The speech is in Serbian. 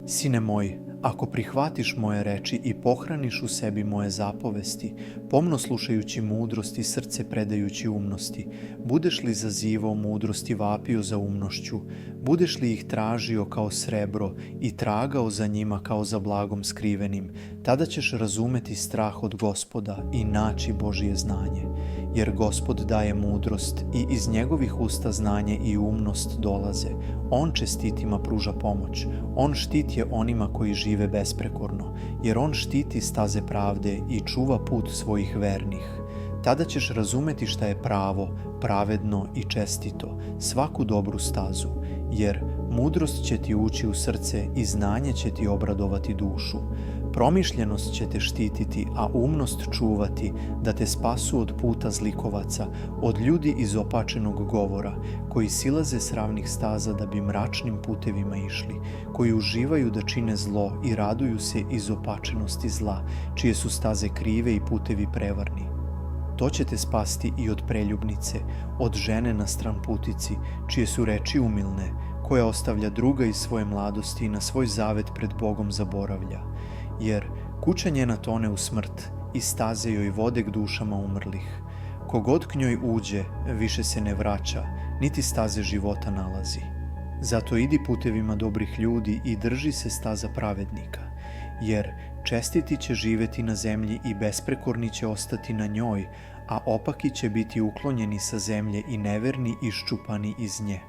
Sine moj, ako prihvatiš moje reči i pohraniš u sebi moje zapovesti, pomno slušajući mudrost i srce predajući umnosti, budeš li zazivao mudrost i vapio za umnošću, budeš li ih tražio kao srebro i tragao za njima kao za blagom skrivenim, tada ćeš razumeti strah od Gospoda i naći Božije znanje. Jer Gospod daje mudrost i iz njegovih usta znanje i umnost dolaze. On čestitima pruža pomoć, on štitje onima koji žive besprekorno, jer on štiti staze pravde i čuva put svojih vernih. Tada ćeš razumeti šta je pravo, pravedno i čestito, svaku dobru stazu, jer mudrost će ti ući u srce i znanje će ti obradovati dušu. Promišljenost će te štititi, a umnost čuvati, da te spasu od puta zlikovaca, od ljudi izopačenog govora, koji silaze s ravnih staza da bi mračnim putevima išli, koji uživaju da čine zlo i raduju se izopačenosti zla, čije su staze krive i putevi prevarni. To će te spasti i od preljubnice, od žene na stranputici, čije su reči umilne, koja ostavlja druga iz svoje mladosti i na svoj zavet pred Bogom zaboravlja. Jer kuća njena tone u smrt i staze joj vode k dušama umrlih. Kogod k njoj uđe, više se ne vraća, niti staze života nalazi. Zato idi putevima dobrih ljudi i drži se staza pravednika, jer čestiti će živeti na zemlji i besprekorni će ostati na njoj, a opaki će biti uklonjeni sa zemlje i neverni iščupani iz nje.